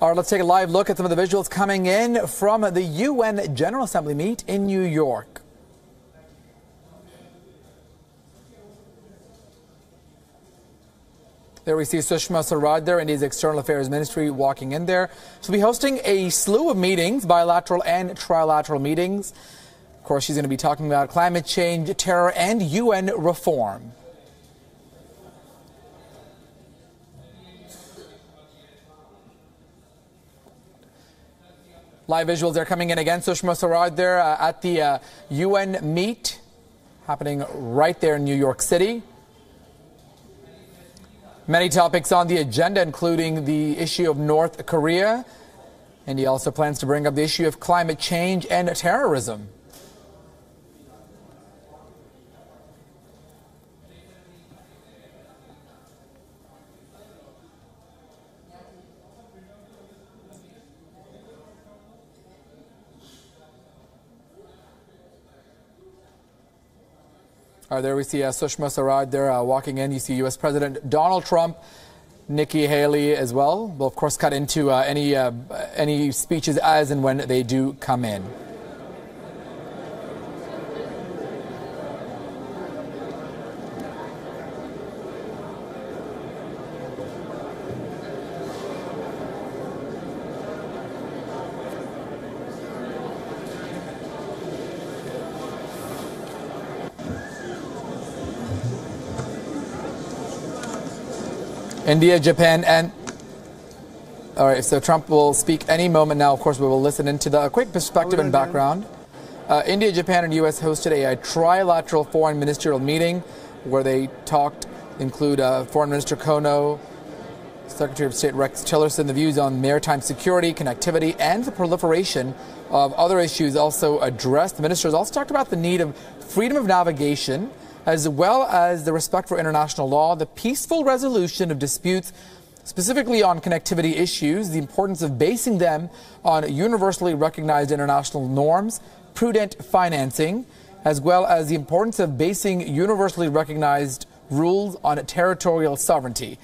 All right, let's take a live look at some of the visuals coming in from the UN General Assembly meet in New York. There we see Sushma Swaraj there, India's External Affairs Ministry, walking in there. She'll be hosting a slew of meetings, bilateral and trilateral meetings. Of course, she's going to be talking about climate change, terror, and UN reform. Live visuals are coming in again. Sushma Swaraj there at the UN meet happening right there in New York City. Many topics on the agenda, including the issue of North Korea. And he also plans to bring up the issue of climate change and terrorism. There we see Sushma Swaraj there walking in. You see U.S. President Donald Trump, Nikki Haley as well. We'll, of course, cut into any speeches as and when they do come in. India, Japan, and... All right, so Trump will speak any moment now. Of course, we will listen into the quick perspective and background. India, Japan, and U.S. hosted a trilateral foreign ministerial meeting where they include Foreign Minister Kono, Secretary of State Rex Tillerson. The views on maritime security, connectivity, and the proliferation of other issues also addressed. The ministers also talked about the need of freedom of navigation, as well as the respect for international law, the peaceful resolution of disputes, specifically on connectivity issues, the importance of basing them on universally recognized international norms, prudent financing, as well as the importance of basing universally recognized rules on territorial sovereignty.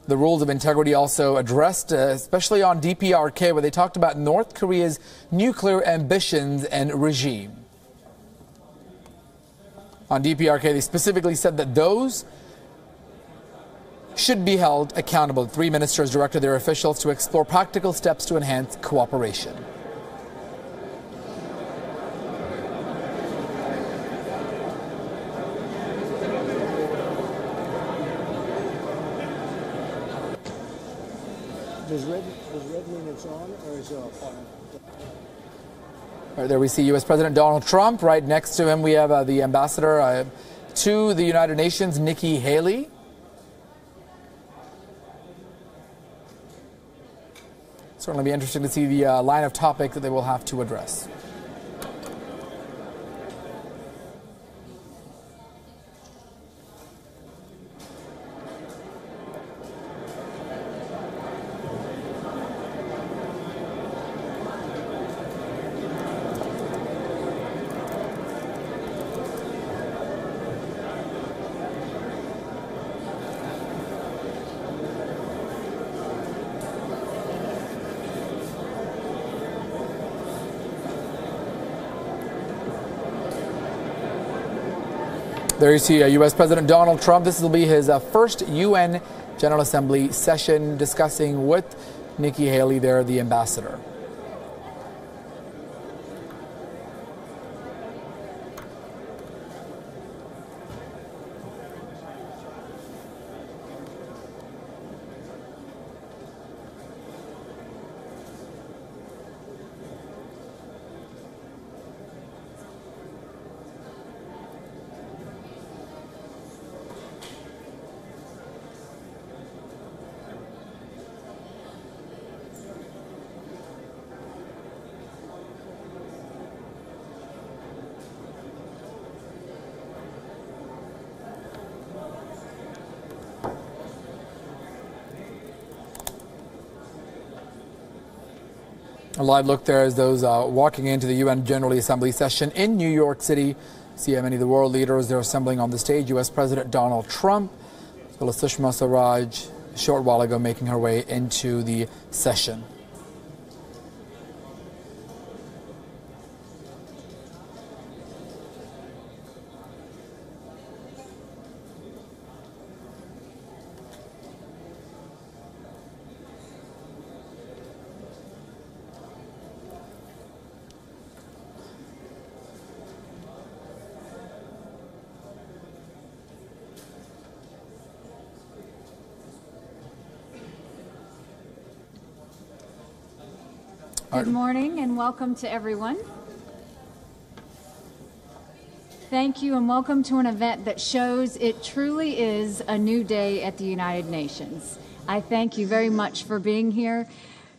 The rules of integrity also addressed, especially on DPRK, where they talked about North Korea's nuclear ambitions and regime. On DPRK, they specifically said that those should be held accountable. The three ministers directed their officials to explore practical steps to enhance cooperation. Does red mean it's on or is it off? Right there we see U.S. President Donald Trump. Right next to him we have the ambassador to the United Nations, Nikki Haley. Certainly be interesting to see the line of topics that they will have to address. There you see U.S. President Donald Trump. This will be his first UN General Assembly session, discussing with Nikki Haley there, the ambassador. A live look there as those walking into the UN General Assembly session in New York City. See how many of the world leaders they're assembling on the stage. U.S. President Donald Trump, as well as Sushma Swaraj, a short while ago making her way into the session. Good morning and welcome to everyone. Thank you and welcome to an event that shows it truly is a new day at the United Nations. I thank you very much for being here.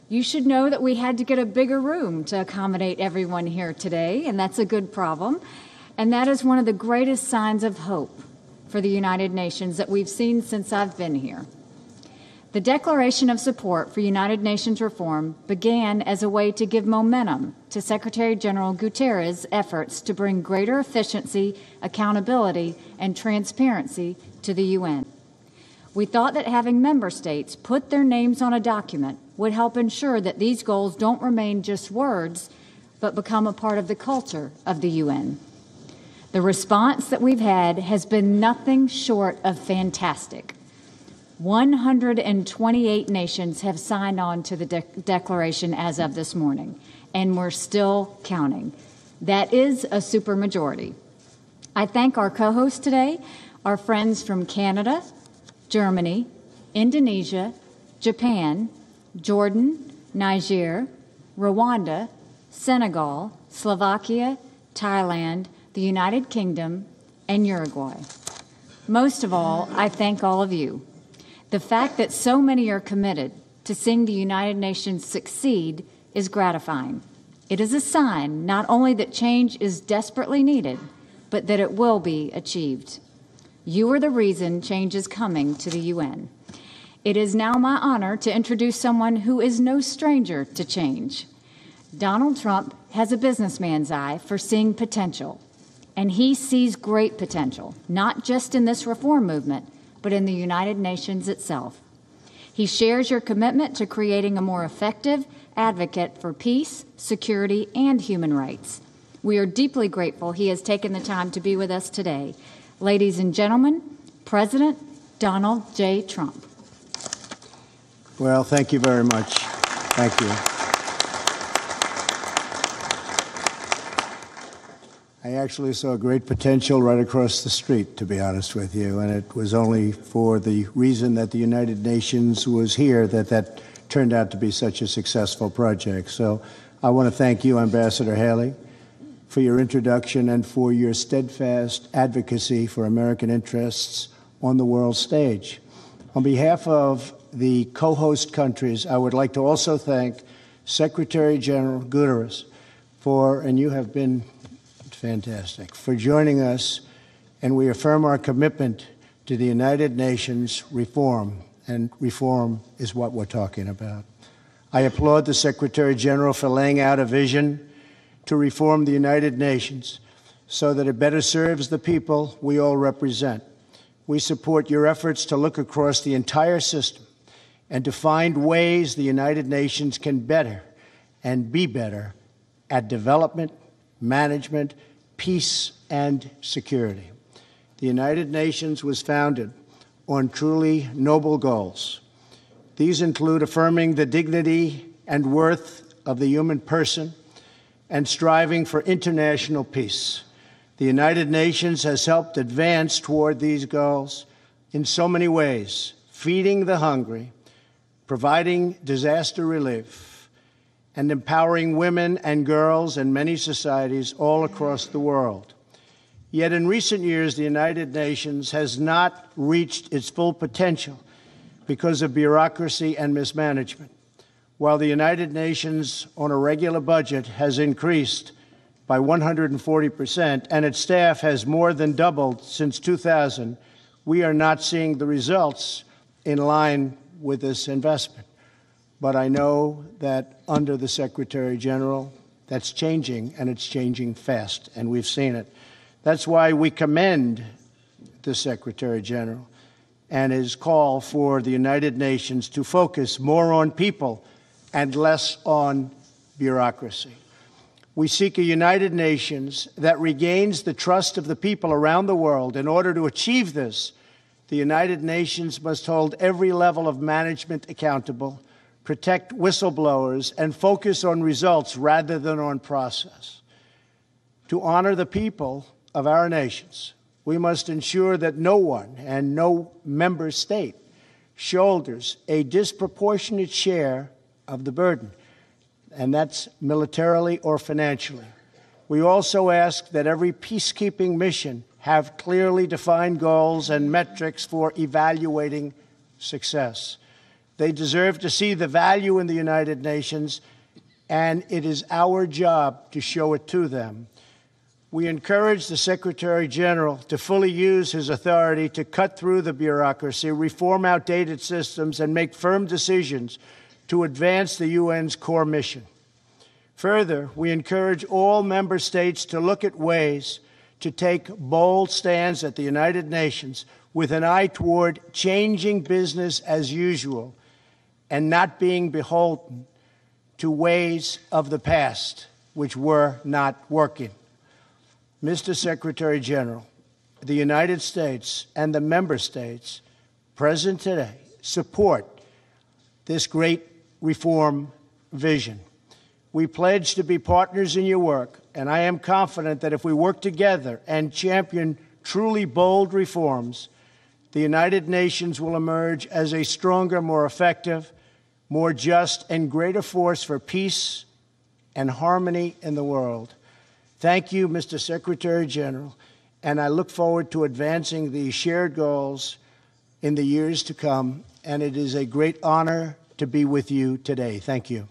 You should know that we had to get a bigger room to accommodate everyone here today, and that's a good problem. And that is one of the greatest signs of hope for the United Nations that we've seen since I've been here. The Declaration of Support for United Nations Reform began as a way to give momentum to Secretary General Guterres' efforts to bring greater efficiency, accountability, and transparency to the UN. We thought that having member states put their names on a document would help ensure that these goals don't remain just words, but become a part of the culture of the UN. The response that we've had has been nothing short of fantastic. 128 nations have signed on to the declaration as of this morning, and we're still counting. That is a supermajority. I thank our co-hosts today, our friends from Canada, Germany, Indonesia, Japan, Jordan, Niger, Rwanda, Senegal, Slovakia, Thailand, the United Kingdom, and Uruguay. Most of all, I thank all of you. The fact that so many are committed to seeing the United Nations succeed is gratifying. It is a sign not only that change is desperately needed, but that it will be achieved. You are the reason change is coming to the UN. It is now my honor to introduce someone who is no stranger to change. Donald Trump has a businessman's eye for seeing potential, and he sees great potential, not just in this reform movement, but in the United Nations itself. He shares your commitment to creating a more effective advocate for peace, security, and human rights. We are deeply grateful he has taken the time to be with us today. Ladies and gentlemen, President Donald J. Trump. Well, thank you very much. Thank you. I actually saw great potential right across the street, to be honest with you, and it was only for the reason that the United Nations was here that turned out to be such a successful project. So I want to thank you, Ambassador Haley, for your introduction and for your steadfast advocacy for American interests on the world stage. On behalf of the co-host countries, I would like to also thank Secretary General Guterres and you have been fantastic, for joining us, and we affirm our commitment to the United Nations reform, and reform is what we're talking about. I applaud the Secretary General for laying out a vision to reform the United Nations so that it better serves the people we all represent. We support your efforts to look across the entire system and to find ways the United Nations can better and be better at development, management, peace, and security. The United Nations was founded on truly noble goals. These include affirming the dignity and worth of the human person and striving for international peace. The United Nations has helped advance toward these goals in so many ways: feeding the hungry, providing disaster relief, and empowering women and girls in many societies all across the world. Yet in recent years, the United Nations has not reached its full potential because of bureaucracy and mismanagement. While the United Nations on a regular budget has increased by 140% and its staff has more than doubled since 2000, we are not seeing the results in line with this investment. But I know that under the Secretary General, that's changing, and it's changing fast, and we've seen it. That's why we commend the Secretary General and his call for the United Nations to focus more on people and less on bureaucracy. We seek a United Nations that regains the trust of the people around the world. In order to achieve this, the United Nations must hold every level of management accountable, protect whistleblowers, and focus on results rather than on process. To honor the people of our nations, we must ensure that no one and no member state shoulders a disproportionate share of the burden. and that's militarily or financially. We also ask that every peacekeeping mission have clearly defined goals and metrics for evaluating success. They deserve to see the value in the United Nations, and it is our job to show it to them. We encourage the Secretary General to fully use his authority to cut through the bureaucracy, reform outdated systems, and make firm decisions to advance the UN's core mission. Further, we encourage all member states to look at ways to take bold stands at the United Nations with an eye toward changing business as usual and not being beholden to ways of the past which were not working. Mr. Secretary General, the United States and the member states present today support this great reform vision. We pledge to be partners in your work, and I am confident that if we work together and champion truly bold reforms, the United Nations will emerge as a stronger, more effective, more just, and greater force for peace and harmony in the world. Thank you, Mr. Secretary General, and I look forward to advancing these shared goals in the years to come, and it is a great honor to be with you today. Thank you.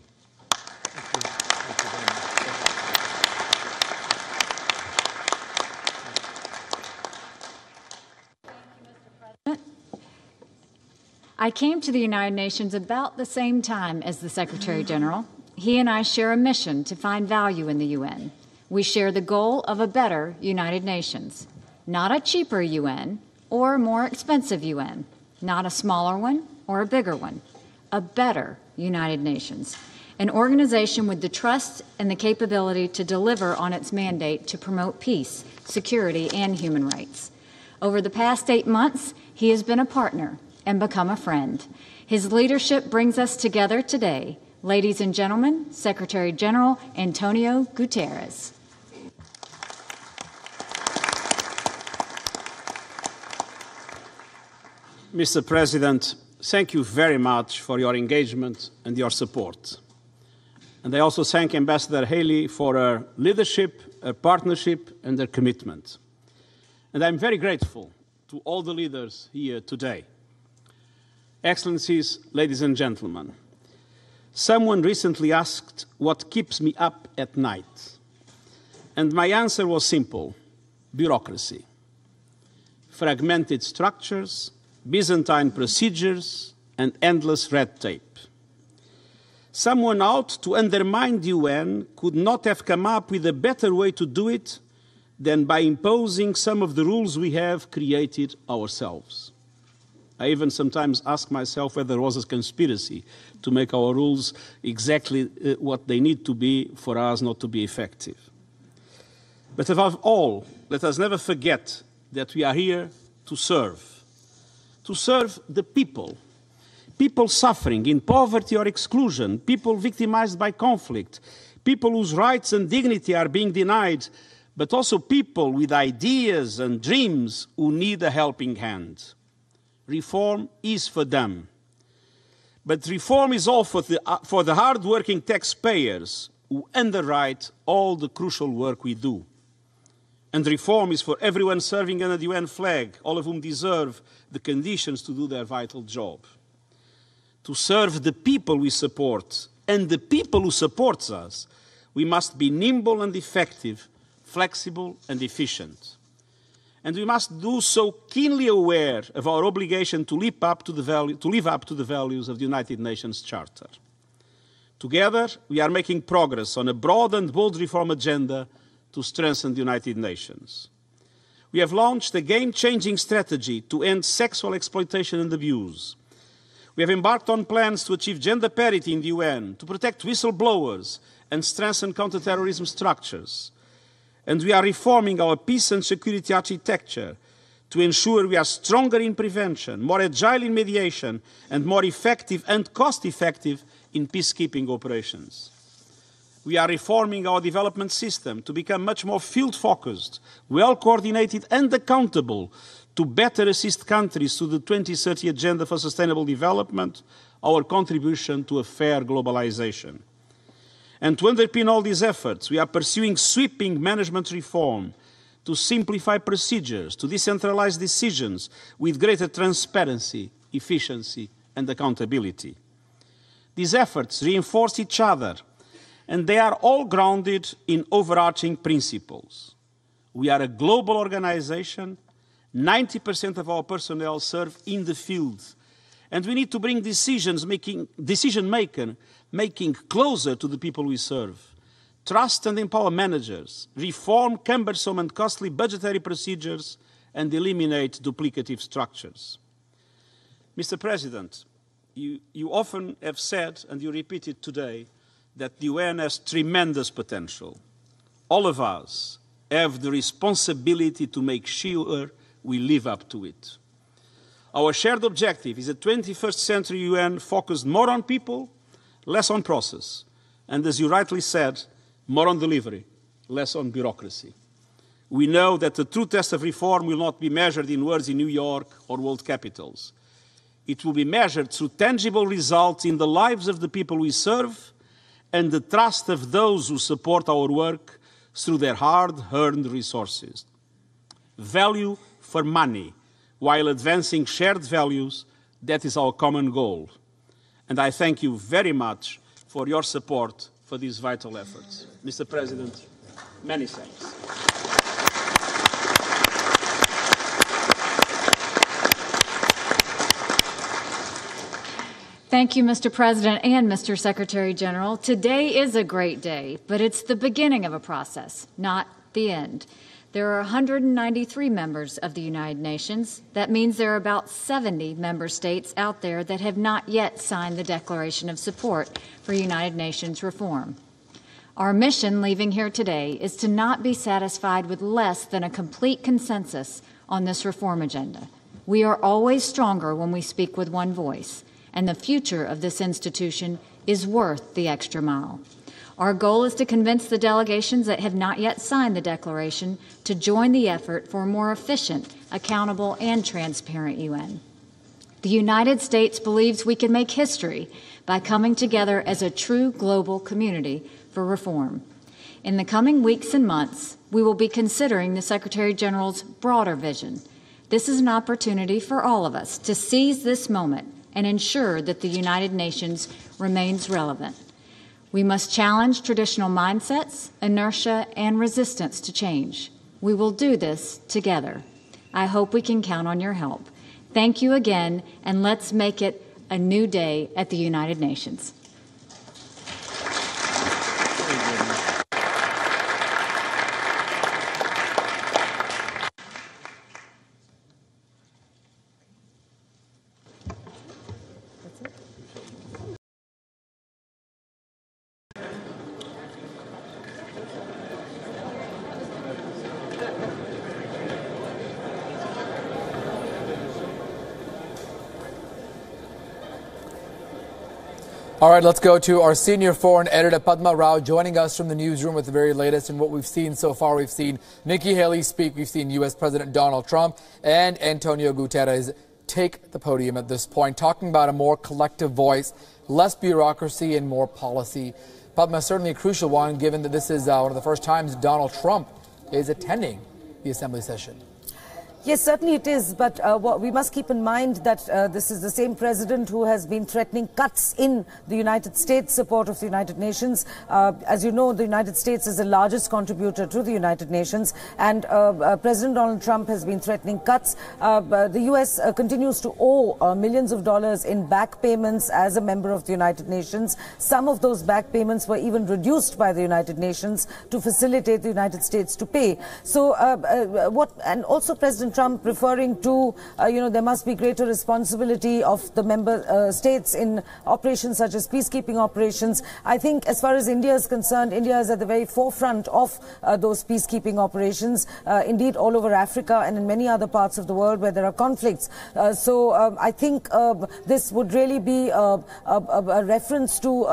I came to the United Nations about the same time as the Secretary General. He and I share a mission to find value in the UN. We share the goal of a better United Nations, not a cheaper UN or more expensive UN, not a smaller one or a bigger one, a better United Nations, an organization with the trust and the capability to deliver on its mandate to promote peace, security, and human rights. Over the past 8 months, he has been a partner and become a friend. His leadership brings us together today. Ladies and gentlemen, Secretary General Antonio Guterres. Mr. President, thank you very much for your engagement and your support. And I also thank Ambassador Haley for her leadership, her partnership, and her commitment. And I'm very grateful to all the leaders here today. Excellencies, ladies and gentlemen, someone recently asked what keeps me up at night. And my answer was simple: bureaucracy. Fragmented structures, Byzantine procedures, and endless red tape. Someone out to undermine the UN could not have come up with a better way to do it than by imposing some of the rules we have created ourselves. I even sometimes ask myself whether there was a conspiracy to make our rules exactly what they need to be for us not to be effective. But above all, let us never forget that we are here to serve the people. People suffering in poverty or exclusion, people victimized by conflict, people whose rights and dignity are being denied, but also people with ideas and dreams who need a helping hand. Reform is for them. But reform is all for the hard-working taxpayers who underwrite all the crucial work we do. And reform is for everyone serving under the UN flag, all of whom deserve the conditions to do their vital job. To serve the people we support and the people who support us, we must be nimble and effective, flexible and efficient. And we must do so keenly aware of our obligation to live up to the values of the United Nations Charter. Together, we are making progress on a broad and bold reform agenda to strengthen the United Nations. We have launched a game-changing strategy to end sexual exploitation and abuse. We have embarked on plans to achieve gender parity in the UN, to protect whistleblowers and strengthen counter-terrorism structures. And we are reforming our peace and security architecture to ensure we are stronger in prevention, more agile in mediation, and more effective and cost-effective in peacekeeping operations. We are reforming our development system to become much more field-focused, well-coordinated and accountable to better assist countries to the 2030 Agenda for Sustainable Development, our contribution to a fair globalization. And to underpin all these efforts, we are pursuing sweeping management reform to simplify procedures, to decentralize decisions with greater transparency, efficiency, and accountability. These efforts reinforce each other, and they are all grounded in overarching principles. We are a global organization. 90% of our personnel serve in the field, and we need to bring decision-making closer to the people we serve. Trust and empower managers, reform cumbersome and costly budgetary procedures, and eliminate duplicative structures. Mr. President, you often have said, and you repeat it today, that the UN has tremendous potential. All of us have the responsibility to make sure we live up to it. Our shared objective is a 21st century UN focused more on people, less on process, and as you rightly said, more on delivery, less on bureaucracy. We know that the true test of reform will not be measured in words in New York or world capitals. It will be measured through tangible results in the lives of the people we serve and the trust of those who support our work through their hard-earned resources. Value for money, while advancing shared values, that is our common goal. And I thank you very much for your support for these vital efforts. Mr. President, many thanks. Thank you, Mr. President and Mr. Secretary General. Today is a great day, but it's the beginning of a process, not the end. There are 193 members of the United Nations. That means there are about 70 member states out there that have not yet signed the Declaration of Support for United Nations reform. Our mission leaving here today is to not be satisfied with less than a complete consensus on this reform agenda. We are always stronger when we speak with one voice, and the future of this institution is worth the extra mile. Our goal is to convince the delegations that have not yet signed the Declaration to join the effort for a more efficient, accountable, and transparent UN. The United States believes we can make history by coming together as a true global community for reform. In the coming weeks and months, we will be considering the Secretary General's broader vision. This is an opportunity for all of us to seize this moment and ensure that the United Nations remains relevant. We must challenge traditional mindsets, inertia, and resistance to change. We will do this together. I hope we can count on your help. Thank you again, and let's make it a new day at the United Nations. All right, let's go to our senior foreign editor, Padma Rao, joining us from the newsroom with the very latest in what we've seen so far. We've seen Nikki Haley speak. We've seen U.S. President Donald Trump and Antonio Guterres take the podium at this point, talking about a more collective voice, less bureaucracy, and more policy. Padma, certainly a crucial one, given that this is one of the first times Donald Trump is attending the assembly session. Yes, certainly it is, but we must keep in mind that this is the same president who has been threatening cuts in the United States support of the United Nations. As you know, the United States is the largest contributor to the United Nations, and President Donald Trump has been threatening cuts. The U.S. continues to owe millions of dollars in back payments as a member of the United Nations. Some of those back payments were even reduced by the United Nations to facilitate the United States to pay. So and also President Trump referring to, there must be greater responsibility of the member states in operations such as peacekeeping operations. I think as far as India is concerned, India is at the very forefront of those peacekeeping operations, indeed all over Africa and in many other parts of the world where there are conflicts. So I think this would really be a reference to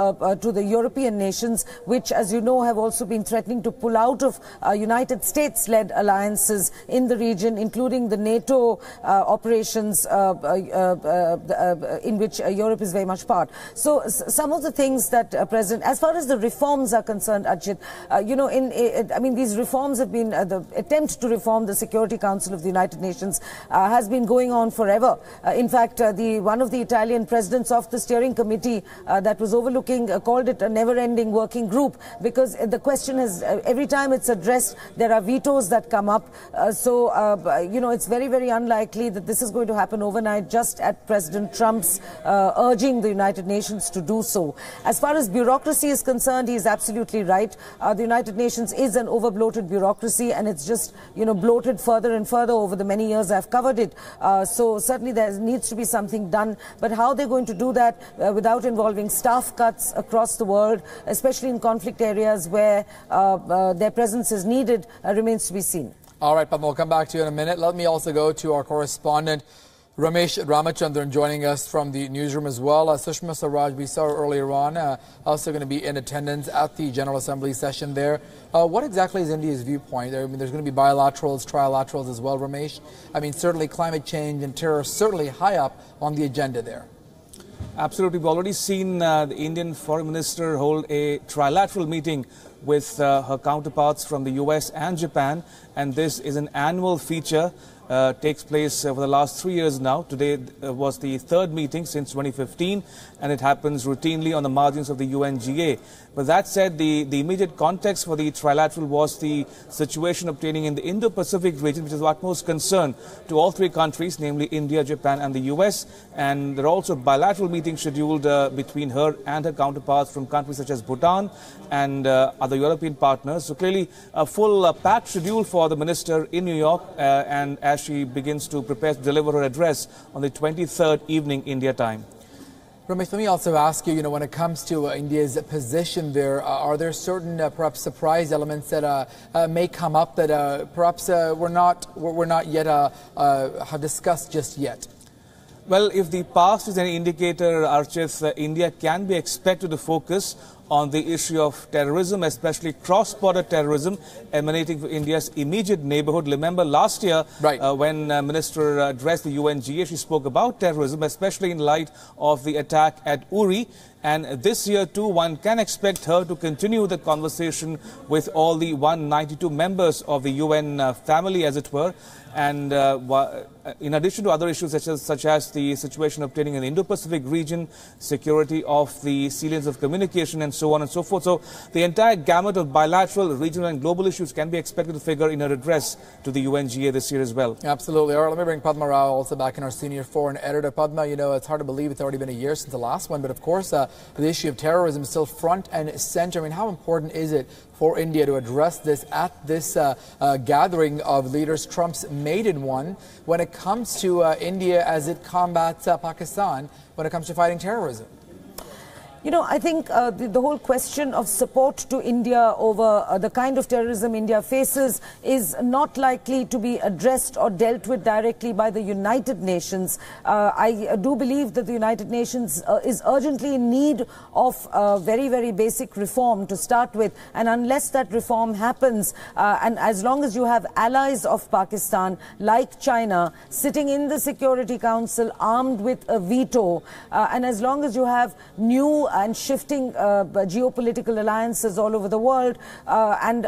the European nations, which, as you know, have also been threatening to pull out of United States-led alliances in the region, including including the NATO operations in which Europe is very much part. So some of the things that President, as far as the reforms are concerned, Archit, I mean, these reforms have been, the attempt to reform the Security Council of the United Nations has been going on forever. In fact, one of the Italian presidents of the steering committee that was overlooking called it a never-ending working group, because the question has, every time it's addressed, there are vetoes that come up. It's very, very unlikely that this is going to happen overnight, just at President Trump's urging the United Nations to do so. As far as bureaucracy is concerned, he is absolutely right. The United Nations is an over-bloated bureaucracy, and it's just, bloated further and further over the many years I've covered it. So certainly there needs to be something done. But how they're going to do that without involving staff cuts across the world, especially in conflict areas where their presence is needed, remains to be seen. All right, Padma, we'll come back to you in a minute. Let me also go to our correspondent, Ramesh Ramachandran, joining us from the newsroom as well. Sushma Swaraj, we saw her earlier on, also going to be in attendance at the General Assembly session there. What exactly is India's viewpoint? I mean, there's going to be bilaterals, trilaterals as well, Ramesh. I mean, certainly climate change and terror certainly high up on the agenda there. Absolutely. We've already seen the Indian Foreign Minister hold a trilateral meeting with her counterparts from the US and Japan, and this is an annual feature. Takes place for the last 3 years now. Today was the third meeting since 2015, and it happens routinely on the margins of the UNGA. But that said, the immediate context for the trilateral was the situation obtaining in the Indo-Pacific region, which is of utmost concern to all three countries, namely India, Japan and the US. And there are also bilateral meetings scheduled between her and her counterparts from countries such as Bhutan and other European partners. So clearly a full packed schedule for the minister in New York, and as she begins to prepare to deliver her address on the 23rd evening India time. Ramesh, let me also ask you, when it comes to India's position there, are there certain perhaps surprise elements that may come up that perhaps we're not yet have discussed just yet? Well, if the past is any indicator, Archit, India can be expected to focus on the issue of terrorism, especially cross-border terrorism emanating from India's immediate neighborhood. Remember last year, right, when Minister addressed the UNGA, she spoke about terrorism, especially in light of the attack at Uri. And this year, too, one can expect her to continue the conversation with all the 192 members of the UN family, as it were. And in addition to other issues such as the situation obtaining in the Indo-Pacific region, security of the sea lanes of communication, and so on and so forth. So the entire gamut of bilateral, regional and global issues can be expected to figure in her address to the UNGA this year as well. Absolutely. All right, let me bring Padma Rao also back in, our senior foreign editor. Padma, it's hard to believe it's already been a year since the last one, but of course the issue of terrorism is still front and center. I mean, how important is it for India to address this at this gathering of leaders, Trump's maiden one, when it comes to India as it combats Pakistan, when it comes to fighting terrorism? I think the whole question of support to India over the kind of terrorism India faces is not likely to be addressed or dealt with directly by the United Nations. I do believe that the United Nations is urgently in need of very, very basic reform to start with. And unless that reform happens, and as long as you have allies of Pakistan, like China, sitting in the Security Council armed with a veto, and as long as you have new and shifting geopolitical alliances all over the world, and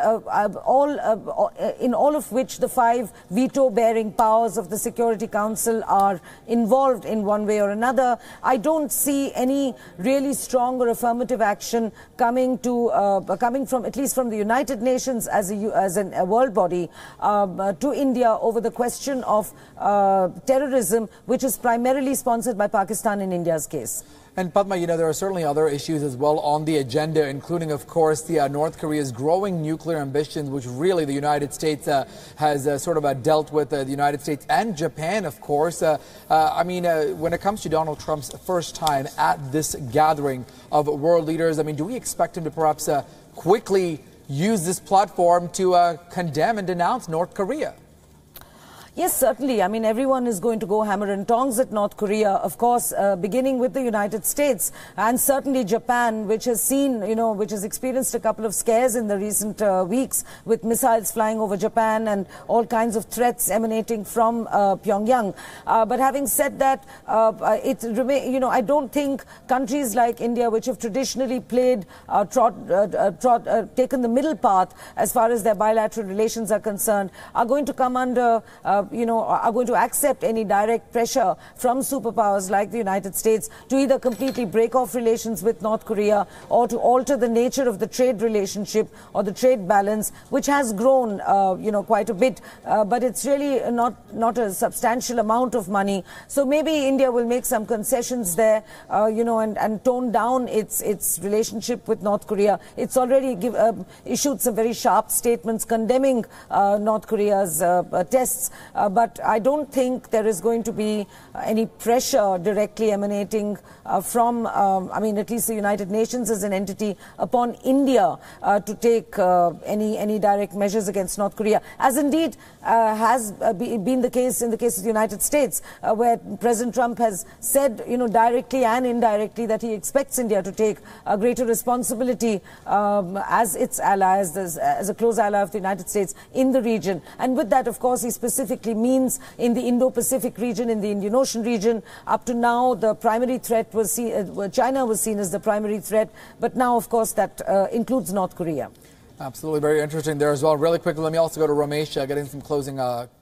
in all of which the 5 veto-bearing powers of the Security Council are involved in one way or another, I don't see any really strong or affirmative action coming from, at least from the United Nations as a world body, to India over the question of terrorism, which is primarily sponsored by Pakistan in India's case. And Padma, there are certainly other issues as well on the agenda, including, of course, the North Korea's growing nuclear ambitions, which really the United States has sort of dealt with, the United States and Japan, of course. When it comes to Donald Trump's first time at this gathering of world leaders, do we expect him to perhaps quickly use this platform to condemn and denounce North Korea? Yes, certainly. I mean, everyone is going to go hammer and tongs at North Korea, of course, beginning with the United States and certainly Japan, which has seen, which has experienced a couple of scares in the recent weeks with missiles flying over Japan and all kinds of threats emanating from Pyongyang. But having said that, I don't think countries like India, which have traditionally taken the middle path as far as their bilateral relations are concerned, are going to come under are going to accept any direct pressure from superpowers like the United States to either completely break off relations with North Korea or to alter the nature of the trade relationship or the trade balance, which has grown, quite a bit. But it's really not a substantial amount of money. So maybe India will make some concessions there, and tone down its relationship with North Korea. It's already issued some very sharp statements condemning North Korea's tests. But I don't think there is going to be any pressure directly emanating from, at least the United Nations as an entity, upon India to take any direct measures against North Korea, as indeed has been the case in the case of the United States, where President Trump has said, directly and indirectly that he expects India to take a greater responsibility as its ally, as a close ally of the United States in the region. And with that, of course, he specifically means in the Indo-Pacific region, in the Indian Ocean region. Up to now, the primary threat was China was seen as the primary threat, but now, of course, that includes North Korea. Absolutely, very interesting there as well. Really quickly, let me also go to Ramesh, getting some closing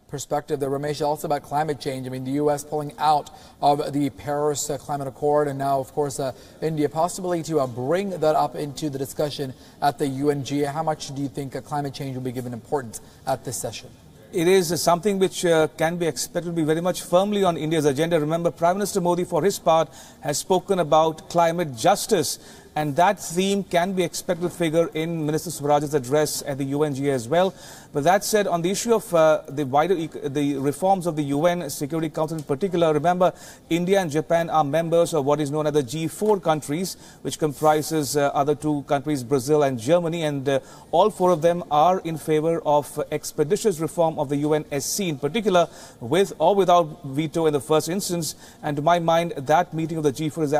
perspective there. Ramesh, also about climate change. I mean, the U.S. pulling out of the Paris Climate Accord, and now, of course, India possibly to bring that up into the discussion at the UNGA. How much do you think climate change will be given importance at this session? It is something which can be expected to be very much firmly on India's agenda. Remember, Prime Minister Modi, for his part, has spoken about climate justice. And that theme can be expected to figure in Minister Swaraj's address at the UNGA as well. But that said, on the issue of the reforms of the UN Security Council in particular, remember, India and Japan are members of what is known as the G4 countries, which comprises other two countries, Brazil and Germany. And all four of them are in favor of expeditious reform of the UNSC in particular, with or without veto in the first instance. And to my mind, that meeting of the G4 is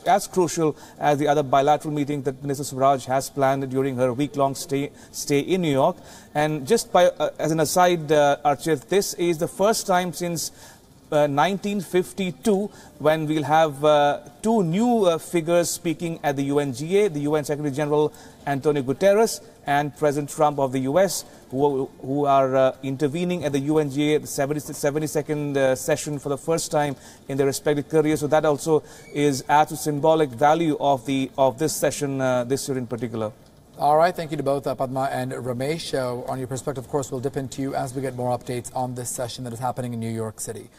as crucial as the other bilateral meeting that Minister Swaraj has planned during her week-long stay in New York. And just as an aside, Archit, this is the first time since 1952 when we'll have two new figures speaking at the UNGA, the UN Secretary General Antonio Guterres and President Trump of the US, who are intervening at the UNGA, the 72nd session for the first time in their respective careers. So that also adds to symbolic value of this session this year in particular. All right, thank you to both Padma and Ramesh. On your perspective, of course, we'll dip into you as we get more updates on this session that is happening in New York City.